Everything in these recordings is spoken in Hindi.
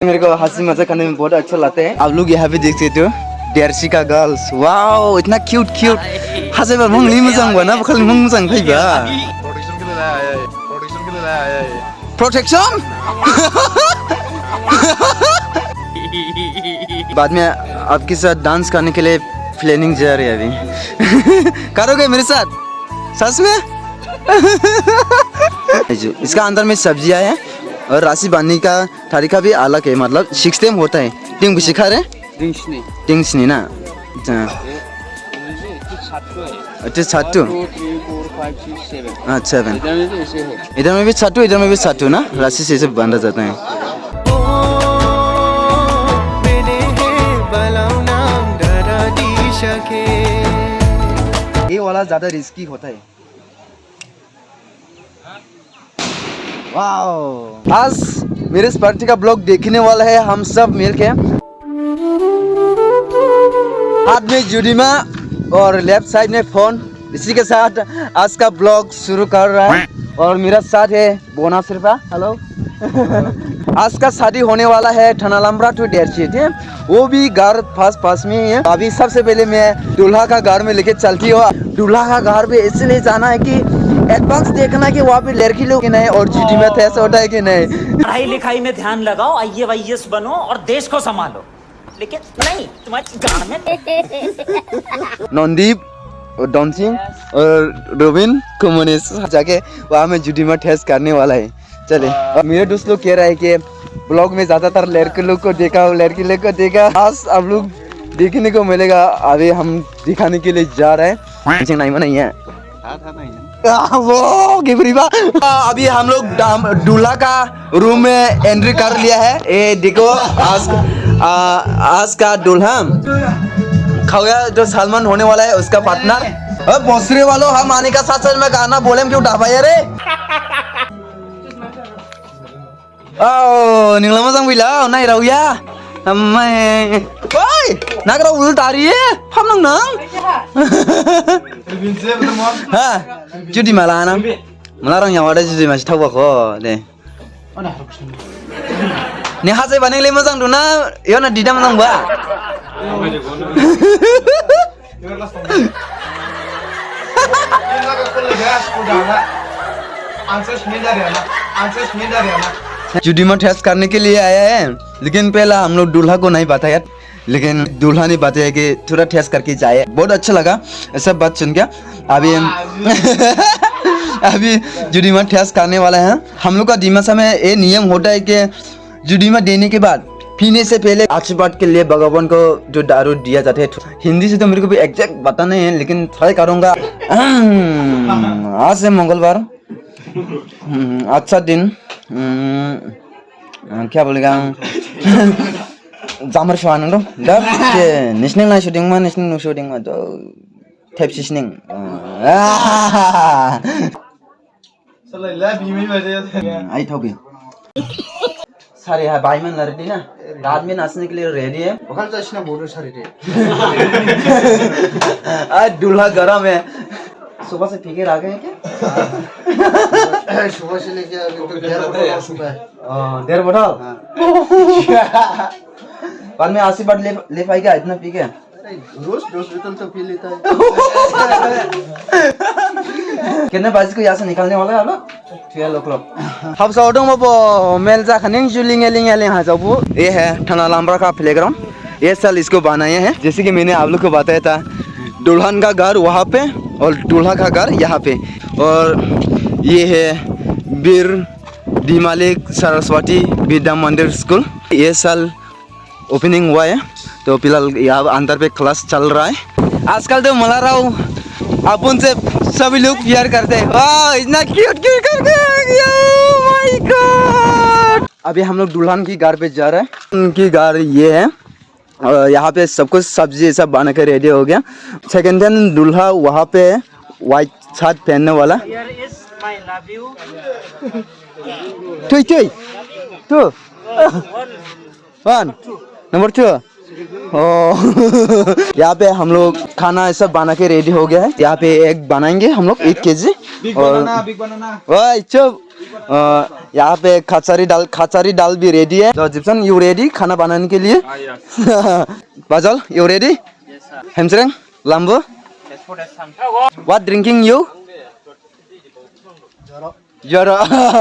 मेरे को हंसी मजाक करने में बहुत अच्छा लगता है। आप लोग यहाँ पे देख सकते हो डेरसी का गर्ल्स, वाओ इतना क्यूट क्यूट हाजेबा मंगली मोजां ना खालि मोजां फैबा प्रोटेक्शन बाद में आपके साथ डांस करने के लिए प्लानिंग जा रही है अभी करोगे मेरे साथ सच में इसका अंदर में सब्जियां है और राशि बांधने का तरीका भी अलग है, मतलब सिस्टम होता है। टिंग भी सिखा रहे टिंग्स नहीं ना अच्छा छाटू अच्छा इधर में भी छाटू ना राशि से बांधा जाता है। ये वाला ज्यादा रिस्की होता है। वाओ आज मेरे इस पार्टी का ब्लॉग देखने वाला है हम सब मिलके। हाथ में जुड़ीमा और लेफ्ट साइड में फोन, इसी के साथ आज का ब्लॉग शुरू कर रहा है। और मेरा साथ है बोना सिर्फा, हेलो आज का शादी होने वाला है ठनालम्बरा टू डेरसी, वो भी घर पास में ही है। अभी सबसे पहले मैं दूल्हा का घर में लेके चलती हूँ। दूल्हा का घर भी इसलिए जाना है कि एडवांस देखना कि वहाँ पे लड़की लोग नहीं और जीडी में ऐसा होता है कि नहीं। पढ़ाई लिखाई में ध्यान लगाओ, IAS बनो और देश को संभालो, लेकिन नहीं तुम्हारी गांव में। नंदीप और डॉन्सिंग और रोबिन कुमोनिस जाके वहाँ में जुडी में टेस्ट करने वाला है। चले और मेरे दोस्त लोग कह रहा है कि ब्लॉग में ज्यादातर लड़के लोग को देखा और लड़की लोग को देखा, आज आप लोग देखने को मिलेगा। अभी हम दिखाने के लिए जा रहे हैं। नहीं है वो गिबरीबा। अभी हम लोग दूल्हा का रूम में एंट्री कर लिया है। ये देखो आज का दूल्हा खौया जो सलमान होने वाला है उसका पार्टनर। अब भोसरे वालों हम आने का साथ में गाना बोले क्यों ढाबा रे निकला मजा मिला नहीं रहुया मैं नागरा उल्टा रही है हम लोग ना हाँ जुदी malah ना melarang yang ada जुदी masih tahu aku deh nih hasil banding lima sang duna ya na dida menang ba जुडी में टेस्ट करने के लिए आया है, लेकिन पहला हम लोग दूल्हा को नहीं बताया, लेकिन दूल्हा ने बताया कि थोड़ा टेस्ट करके जाए। बहुत अच्छा लगा ऐसा बात सुन के। अभी अभी जुडी में टेस्ट करने वाला है। हम लोग का दिमाग में ये नियम होता है कि जुडी में देने के बाद पीने से पहले आशीर्वाद के लिए भगवान को जो दारू दिया जाता है। हिंदी से तो मेरे को भी एग्जैक्ट पता नहीं है, लेकिन ट्राई करूँगा। आज है मंगलवार, अच्छा दिन, क्या बोलेगा जामर शवान दो दब के नेशनल ना शूटिंग में तो टेप सिस्निंग आई थोगी सारे है भाई मन लड़ती ना रात में नाचने के लिए रेडी है। वहाँ तो इसने बोलो सारे थे आज दूल्हा गरम है। सुबह से फीके आ गए क्या? सुबह से लेके अभी तो देर बढ़ा बाद में आशीर्वाद ले पाएगा इतना पी के रोज बोतल तो पी लेता है। कितने बजे को यहाँ से निकलने वाला है लोग? 12 o'clock। हम सब उधर वो मेल जा खनिंग जुलिंगे हाँ सब वो ये है ठनालम्बरा का प्लेग्राउंड। ये साल इसको बनाए हैं, जैसे कि मैंने आप लोग को बताया था। दुल्हन का घर वहाँ पे और दूल्हा का घर यहाँ पे। और ये है वीर दिमालिक सरस्वती विद्या मंदिर स्कूल। ये साल ओपनिंग हुआ है, तो फिलहाल यहाँ अंदर पे क्लास चल रहा है। आजकल तो मलाराव अपन से सभी लोग प्यार करते हैं। वाह इतना क्यूट करके माय गॉड। अभी हम लोग दुल्हन की घर पे जा रहे हैं। उनकी घर ये है और यहाँ पे सब कुछ सब्जी सब बना के रेडी हो गया। सेकंड हैंड दूल्हा वहाँ पे व्हाइट शर्ट पहनने वाला। टू वन नंबर 2 यहाँ पे हम लोग खाना सब बना के रेडी हो गया है। यहाँ पे एग बनाएंगे हम लोग 1 kg। और चुप यहाँ पे खचारी दाल भी रेडी है। तो जिप्सन यू रेडी खाना बनाने के लिए? बाजल यू रेडी? हेमस्रेंग Lambo what drinking you? Zero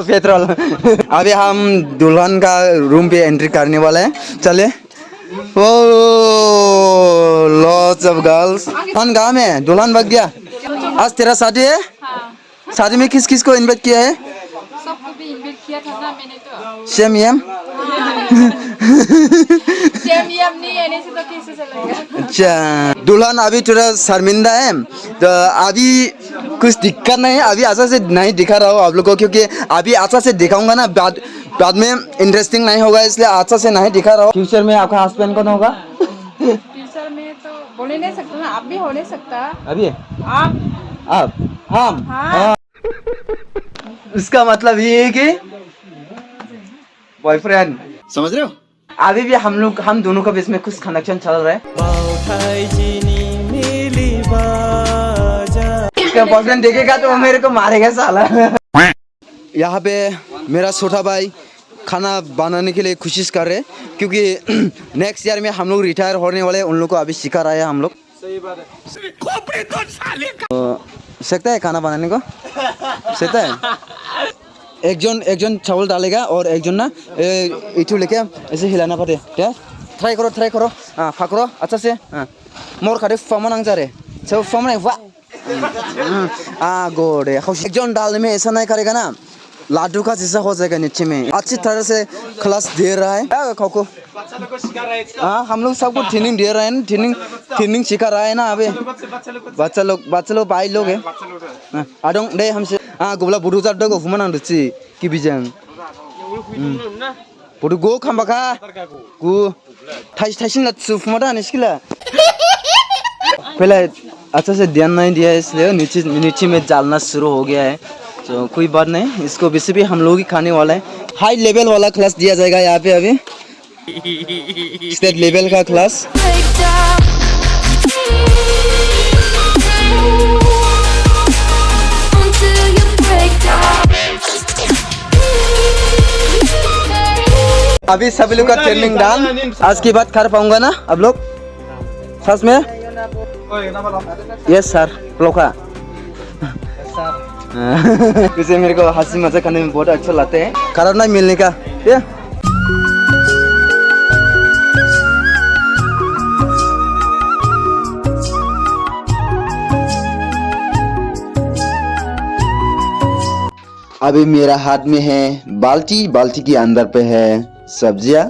petrol. अभी हम दुल्हन का रूम पे एंट्री करने वाले हैं, चले। ओ लॉट्स ऑफ गर्ल्स। दुल्हन गाँव में, दुल्हन भाग गया। आज तेरा शादी है? शादी में किस किस को इनवाइट किया है? सबको भी इनवाइट किया था ना मैंने तो। सेम यम? सेम यम नहीं है, से तो कैसे चलेगा? अच्छा, दुल्हन अभी थोड़ा शर्मिंदा है, तो अभी कुछ दिक्कत नहीं है। अभी अच्छा से नहीं दिखा रहा हूँ आप लोग को, क्योंकि अभी अच्छा से दिखाऊंगा ना, बाद में इंटरेस्टिंग नहीं होगा, इसलिए अच्छा से नहीं दिखा रहा हूँ। फ्यूचर में आपका हस्बैंड कौन होगा? फ्यूचर में तो बोल ही नहीं सकता ना, आप भी हो नहीं सकता। अभी आप हम हाँ। उसका मतलब ये है कि बॉयफ्रेंड, समझ रहे हो? अभी भी हम दोनों के बीच में कुछ कनेक्शन चल रहा है। उसका बॉयफ्रेंड देखेगा तो वो मेरे को मारेगा साला। यहाँ पे मेरा छोटा भाई खाना बनाने के लिए कोशिश कर रहे हैं, क्योंकि नेक्स्ट ईयर में हम लोग रिटायर होने वाले हैं। उन लोग को अभी सिखा रहा है हम लोग। सही बात है। सकता है खाना बनाने को? सकता है? एक जन चावल डालेगा और एक जन ना इटू लेके ऐसे हिलाना पड़े। क्या? ट्राई करो। हाँ पकड़ो अच्छा से। हाँ मोर खाते फमन आंग जा रहे सब फमन है वाह गोड़े। एक जन डालने में ऐसा नहीं करेगा ना, लाडू का जैसा हो जाएगा नीचे में। अच्छी तरह से क्लास दे रहा है खाओ। हाँ हम लोग सबको ट्रेनिंग दे रहे हैं, ट्रेनिंग सिखा रहा है ना अभी। बच्चा लोग भाई लोग है। आदों दे हमसे गुबला बुडू जा दो घुमा नांग दुची कि बिजों बुडू गो खामबाका गु थाइसिन ला सुफुमा दा निस्किला। पहले अच्छा से ध्यान नहीं दिया इसलिए नीचे में डालना शुरू हो गया है। तो कोई बात नहीं, इसको वैसे भी हम लोग ही खाने वाला है। हाई लेवल वाला क्लास दिया जाएगा यहाँ पे अभी, स्टेट लेवल का क्लास। अभी सभी लोग का ट्रेनिंग डाउन। आज की बात कर पाऊंगा ना आप लोग सच में? यस सर लोका। वैसे मेरे को हंसी मजाक करने में बहुत अच्छा लगता है, कारण नहीं मिलने का। अभी मेरा हाथ में है बाल्टी के अंदर पे है सब्जियां।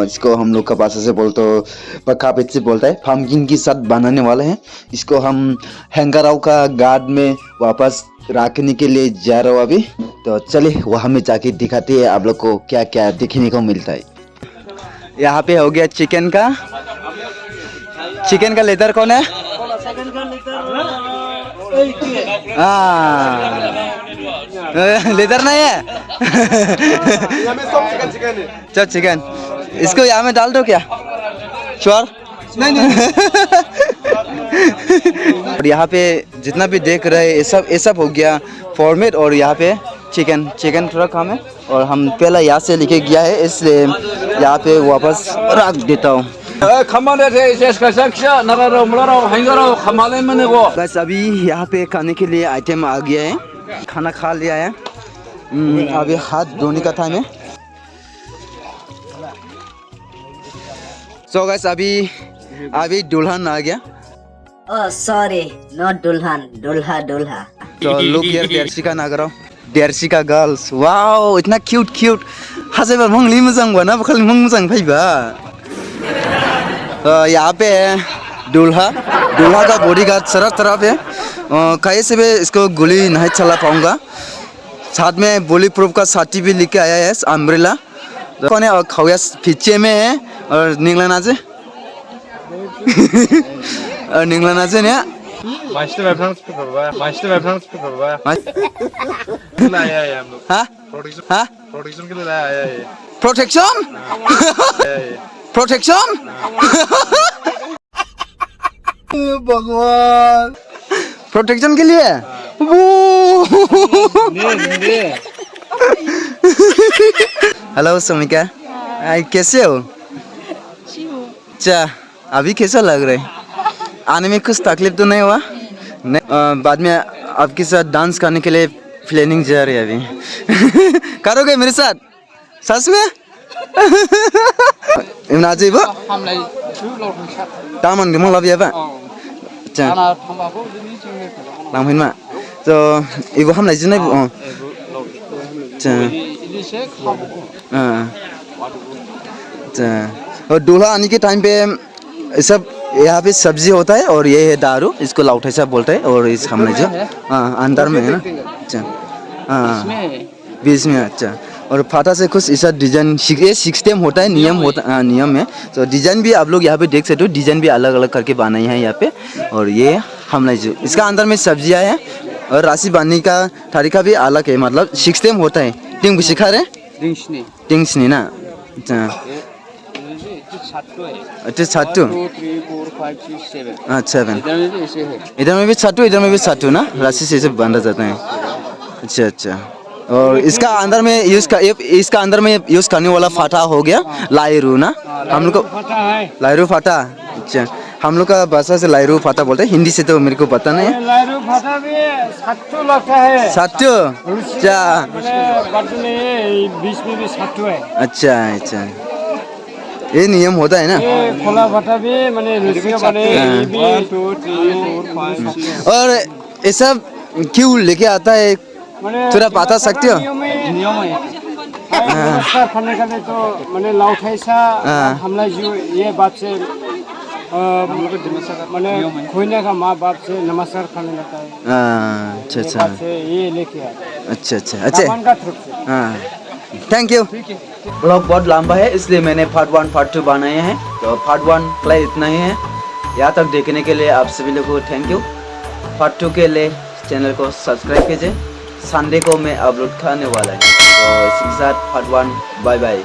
इसको हम लोग का भाषा से बोलते हो, पक्का पेट से बोलता है, पम्पकिन की साथ बनाने वाले हैं। इसको हम हैंगराव का गार्ड में वापस रखने के लिए जा रहा हूँ अभी। तो चले वहाँ में जाके दिखाते हैं आप लोग को क्या क्या देखने को मिलता है। यहाँ पे हो गया चिकन का लेदर कौन है? लेदर नहीं है। चल चिकन इसको यहाँ में डाल दो क्या? श्योर? नहीं। और यहाँ पे जितना भी देख रहे हैं ये सब हो गया फॉर्मेट। और यहाँ पे चिकन थोड़ा कम है और हम पहले यहाँ से लेके गया है, इसलिए यहाँ पे वापस रख देता हूँ। बस अभी यहाँ पे खाने के लिए आइटम आ गया है, खाना खा लिया है। अभी हाथ धोने का टाइम है। सो गाइस अभी दुल्हन आ गया। Oh, sorry, not Dulhan, Dulha. तो लुक हियर देरसिका गर्ल्स। वाओ इतना क्यूट हाजेबा मंगली मोजां बना बखल मंग मोजां फैबा। यहाँ पे है दूल्हा का बॉडीगार्ड सड़क तरफ है। कहीं से भी इसको गोली नहीं चला पाऊंगा। साथ में बुलेट प्रूफ का छाती भी लेके आया है, अम्ब्रेला। कौन है? और खौया पीछे में है और निंगलाना से और निंगलाना से ने Maçta referans पे लाया है हम लोग। हाँ प्रोटेक्शन के लिए लाया है। प्रोटेक्शन भगवान, प्रोटेक्शन के लिए वो हेलो समिका, कैसे हो? अच्छा, अभी कैसा लग रहा है? आने में कुछ तकलीफ तो नहीं हुआ? नहीं, बाद में आपके साथ डांस करने के लिए प्लानिंग जा रही है अभी। करोगे मेरे साथ? सच में? इमनाजी बो? तामन के मुला बिया बा? अच्छा। लांफिन मा? तो इबो हम लाइज नहीं बो? अच्छा। अच्छा। और दूल्हा आने के टाइम पे सब यहाँ पे सब्जी होता है और ये है दारू, इसको लाउठा सा बोलते हैं और इस हमने जो अंदर में है ना। अच्छा। हाँ, बीच में। अच्छा। और फाटा से कुछ ऐसा डिजाइन ये सिस्टम होता है, नियम होता, नियम है। तो डिजाइन भी आप लोग यहाँ पे देख सकते हो, डिजाइन भी अलग अलग करके बनाई है यहाँ पे। और ये हमने जो इसका अंदर में सब्जियाँ हैं और राशि बांधने का तरीका भी अलग है, मतलब सिस्टम होता है। टिंग सिखा रहे? टिंग ना। अच्छा। अच्छा, छट्टू। 2 3 4 5 6 7 अच्छा, इधर में भी ऐसे है। इधर में भी छट्टू ना, राशि से इसे बांधा जाता है। अच्छा अच्छा। और इसका अंदर में इसका अंदर में यूज करने वाला फाटा हो गया लाइरू ना, हम लोग को लाइरू फाटा। अच्छा, हम लोग का भाषा से लाइरू फाटा बोलते हैं, हिंदी से तो मेरे को पता नहीं है। लाइरू फाटा भी सट्टू लगता है। सट्टू? अच्छा बीच में भी सट्टू है। अच्छा अच्छा, ये नियम होता है ना। ये खोला फाटा भी माने रुसिया बने। 1 2 3 4 5 6। और ये सब क्यों लेके आता है, थोड़ा बता सकते हो? नियम है। नमस्कार करने का तो माने लाउठाइसा हमला जो ये बात से माने खोने का माँ बाप से नमस्कार करने लगता है। अच्छा अच्छा ये लेके आया। अच्छा अच्छा अच्छा। हाँ, थैंक यू। ब्लॉग बहुत लंबा है इसलिए मैंने पार्ट 1 पार्ट 2 बनाए हैं। तो पार्ट 1 के लिए इतना ही है। यहाँ तक देखने के लिए आप सभी लोगों को थैंक यू। पार्ट 2 के लिए चैनल को सब्सक्राइब कीजिए। संडे को मैं अपलोड करने वाला है। तो इसी के साथ पार्ट 1 बाय बाय।